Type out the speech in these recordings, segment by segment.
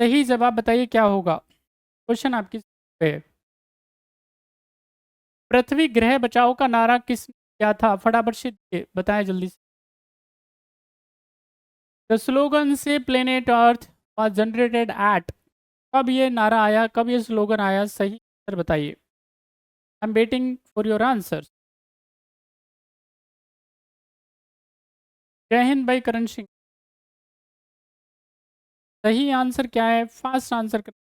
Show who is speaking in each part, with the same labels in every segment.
Speaker 1: सही जवाब बताइए क्या होगा। क्वेश्चन आपकी पे है। पृथ्वी ग्रह बचाओ का नारा किस क्या था, फटाफट से बताएं जल्दी से। द स्लोगन से planet earth was generated at, कब ये नारा आया, कब ये स्लोगन आया, सही आंसर बताइए। I am waiting for your answer. जय हिंद भाई करण सिंह। सही आंसर क्या है, फास्ट आंसर कर।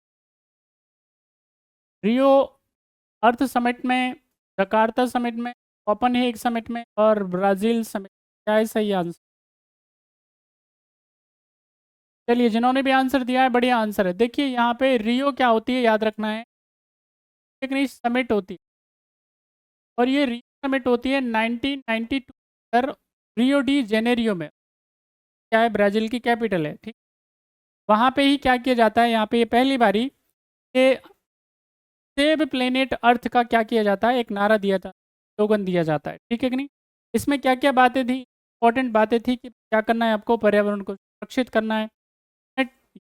Speaker 1: रियो अर्थ समिट में, जकार्ता समिट में, कोपनहेग समिट में और ब्राजील समिट, क्या है सही आंसर। चलिए जिन्होंने भी आंसर दिया है बढ़िया आंसर है। देखिए यहाँ पे रियो क्या होती है याद रखना है, एक नहीं समिट होती है, और ये रियो समिट होती है 1992 पर रियो डी जेनेरियो में, क्या है ब्राज़ील की कैपिटल है, ठीक। वहाँ पे ही क्या किया जाता है, यहाँ पे ये पहली बारी ये सेव प्लेनेट अर्थ का क्या किया जाता है, एक नारा दिया था, स्लोगन दिया जाता है, ठीक है कि नहीं। इसमें क्या क्या बातें थी, इंपॉर्टेंट बातें थी कि क्या करना है आपको, पर्यावरण को सुरक्षित करना है।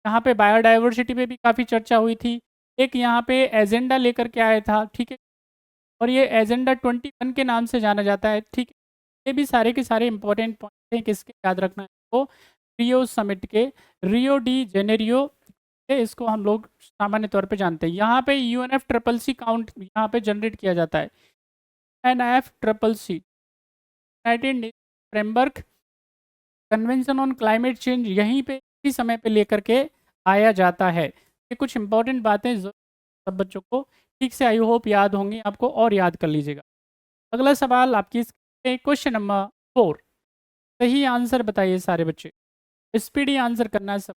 Speaker 1: यहाँ पे बायोडाइवर्सिटी पे भी काफ़ी चर्चा हुई थी। एक यहाँ पे एजेंडा लेकर के आया था, ठीक है, और ये एजेंडा 21 के नाम से जाना जाता है, ठीक है। ये भी सारे के सारे इंपॉर्टेंट पॉइंट हैं, किसके याद रखना है तो रियो समिट के, रियो डी जेनेरियो के, इसको हम लोग सामान्य तौर पे जानते हैं। यहाँ पे यूएनएफ ट्रिपल सी काउंट यहाँ पे जनरेट किया जाता है, NF triple C, United Nation Framework Convention on Climate Change, यहीं पे इसी समय पे लेकर के आया जाता है। ये कुछ इंपॉर्टेंट बातें सब बच्चों को ठीक से आई होप याद होंगी आपको, और याद कर लीजिएगा। अगला सवाल आपकी क्वेश्चन नंबर 4, सही आंसर बताइए सारे बच्चे, स्पीडी आंसर करना है सब।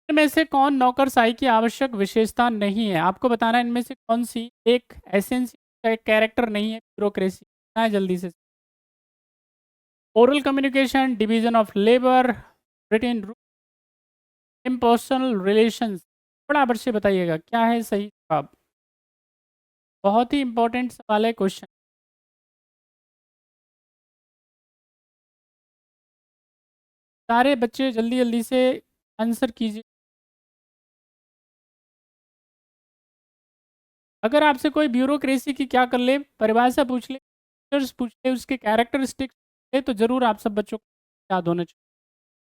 Speaker 1: इनमें से कौन नौकरशाही की आवश्यक विशेषता नहीं है, आपको बताना है इनमें से कौन सी एक एसेंशियल एक कैरेक्टर नहीं है ब्यूरोक्रेसी, बताएं जल्दी से। Oral communication, division of labour, written, impersonal relations, बराबर से बताइएगा क्या है सही जवाब। बहुत ही इंपॉर्टेंट सवाल है क्वेश्चन। सारे बच्चे जल्दी जल्दी से आंसर कीजिए। अगर आपसे कोई ब्यूरोक्रेसी की क्या कर ले, परिभाषा पूछ ले, फीचर्स पूछ ले, उसके कैरेक्टरिस्टिक्स ले, तो ज़रूर आप सब बच्चों को याद होना चाहिए।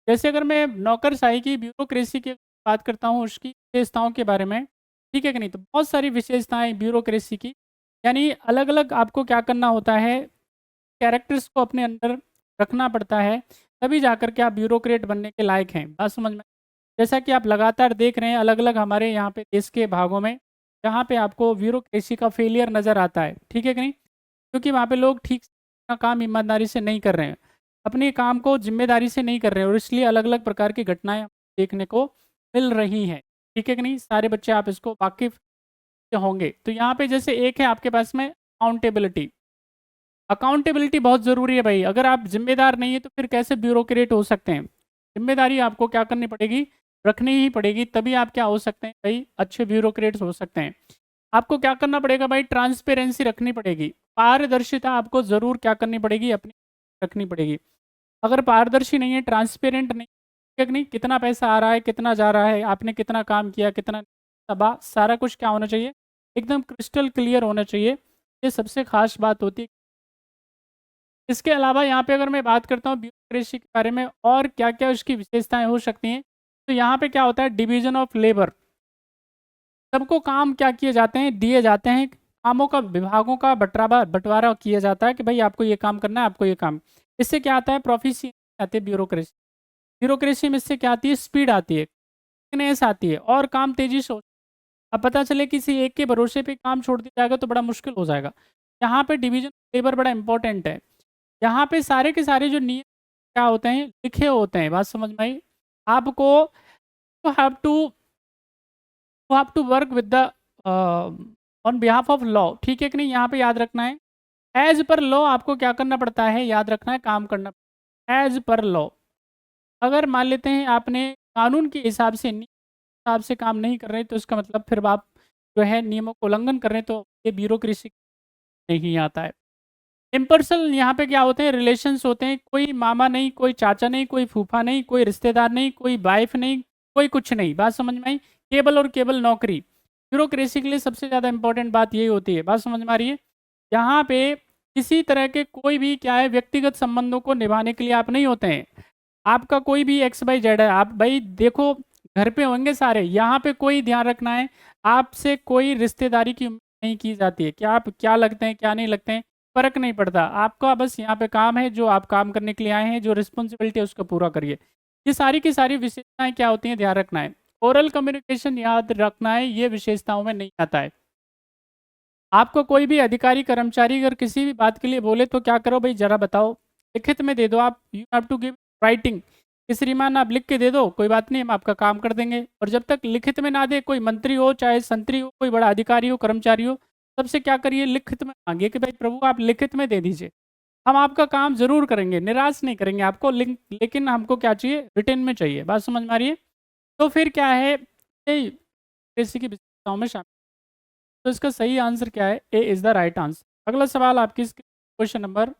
Speaker 1: जैसे अगर मैं नौकरशाही की ब्यूरोक्रेसी की बात करता हूँ, उसकी विशेषताओं के बारे में, ठीक है कि नहीं, तो बहुत सारी विशेषताएं ब्यूरोक्रेसी की, यानी अलग अलग आपको क्या करना होता है, कैरेक्टर्स को अपने अंदर रखना पड़ता है, तभी जाकर के आप ब्यूरोक्रेट बनने के लायक हैं, बात समझ में। जैसा कि आप लगातार देख रहे हैं अलग अलग हमारे यहाँ पे देश के भागों में, जहाँ पे आपको ब्यूरोक्रेसी का फेलियर नज़र आता है, ठीक है कि नहीं, क्योंकि वहाँ पे लोग ठीक से अपना काम ईमानदारी से नहीं कर रहे हैं, अपने काम को जिम्मेदारी से नहीं कर रहे हैं, और इसलिए अलग अलग प्रकार की घटनाएं देखने को मिल रही हैं, ठीक है कि नहीं। सारे बच्चे आप इसको वाकिफ होंगे। तो यहाँ पे जैसे एक है आपके पास में अकाउंटेबिलिटी, अकाउंटेबिलिटी बहुत ज़रूरी है भाई, अगर आप जिम्मेदार नहीं है तो फिर कैसे ब्यूरोक्रेट हो सकते हैं। जिम्मेदारी आपको क्या करनी पड़ेगी, रखनी ही पड़ेगी, तभी आप क्या हो सकते हैं भाई, अच्छे ब्यूरोक्रेट्स हो सकते हैं। आपको क्या करना पड़ेगा भाई, ट्रांसपेरेंसी रखनी पड़ेगी, पारदर्शिता आपको ज़रूर क्या करनी पड़ेगी, अपनी रखनी पड़ेगी। अगर पारदर्शी नहीं है, ट्रांसपेरेंट नहीं, ठीक नहीं, कितना पैसा आ रहा है, कितना जा रहा है, आपने कितना काम किया, कितना तबाह, सारा कुछ क्या होना चाहिए, एकदम क्रिस्टल क्लियर होना चाहिए। ये सबसे खास बात होती है। इसके अलावा यहाँ पे अगर मैं बात करता हूँ ब्यूरोक्रेसी के बारे में और क्या क्या उसकी विशेषताएं हो सकती हैं, तो यहाँ पे क्या होता है, डिवीजन ऑफ लेबर, सबको काम क्या किए जाते हैं, दिए जाते हैं, कामों का विभागों का बंटवारा बंटवारा किया जाता है कि भाई आपको ये काम करना है, आपको ये काम। इससे क्या आता है, प्रोफिशिएंसी आती है ब्यूरोक्रेसी, ब्यूरोक्रेसी में इससे क्या आती है, स्पीड आती है, क्विकनेस आती है, और काम तेजी से अब पता चले किसी एक के भरोसे पे काम छोड़ दिया जाएगा तो बड़ा मुश्किल हो जाएगा। यहाँ पे डिवीजन लेबर बड़ा इंपॉर्टेंट है। यहाँ पे सारे के सारे जो नियम क्या होते हैं, लिखे होते हैं, बात समझ में आई आपको। You have to work with the on behalf of law, ठीक है कि नहीं, यहाँ पे याद रखना है, एज पर लॉ आपको क्या करना पड़ता है, याद रखना है, काम करना, एज पर लॉ। अगर मान लेते हैं आपने कानून के हिसाब से हिसाब से काम नहीं कर रहे, तो इसका मतलब फिर आप जो है नियमों को उल्लंघन कर रहे हैं, तो ये ब्यूरोक्रेसी नहीं आता है। इम्पर्सनल यहाँ पे क्या होते हैं, रिलेशंस होते हैं, कोई मामा नहीं, कोई चाचा नहीं, कोई फूफा नहीं, कोई रिश्तेदार नहीं, कोई वाइफ नहीं, कोई कुछ नहीं। बात समझ में आई? केवल और केवल नौकरी। ब्यूरोक्रेसी के लिए सबसे ज़्यादा इंपॉर्टेंट बात यही होती है। बात समझ में आ रही है? यहाँ पे किसी तरह के कोई भी क्या है, व्यक्तिगत संबंधों को निभाने के लिए आप नहीं होते हैं। आपका कोई भी एक्स वाई जेड है, आप भाई देखो घर पे होंगे सारे, यहाँ पे कोई ध्यान रखना है, आपसे कोई रिश्तेदारी की उम्मीद नहीं की जाती है कि आप क्या लगते हैं क्या नहीं लगते हैं, फ़र्क नहीं पड़ता। आपका बस यहाँ पे काम है, जो आप काम करने के लिए आए हैं, जो रिस्पॉन्सिबिलिटी है उसको पूरा करिए। ये सारी की सारी विशेषताएं क्या होती हैं, ध्यान रखना है। ओरल कम्युनिकेशन याद रखना है, ये विशेषताओं में नहीं आता है। आपको कोई भी अधिकारी कर्मचारी अगर किसी भी बात के लिए बोले तो क्या करो भाई, जरा बताओ, लिखित में दे दो। आप you have to give writing कि श्रीमान आप लिख के दे दो, कोई बात नहीं, हम आपका काम कर देंगे। और जब तक लिखित में ना दे, कोई मंत्री हो चाहे संतरी हो, कोई बड़ा अधिकारी हो कर्मचारी हो, सबसे क्या करिए, लिखित में मांगिए कि भाई प्रभु आप लिखित में दे दीजिए, हम आपका काम जरूर करेंगे, निराश नहीं करेंगे आपको, लेकिन हमको क्या चाहिए, रिटर्न में चाहिए। बात समझ में आ रही है? तो फिर क्या है, किसी की विशेषताओं में शामिल। तो इसका सही आंसर क्या है? A is the right answer. अगला सवाल आपकी क्वेश्चन नंबर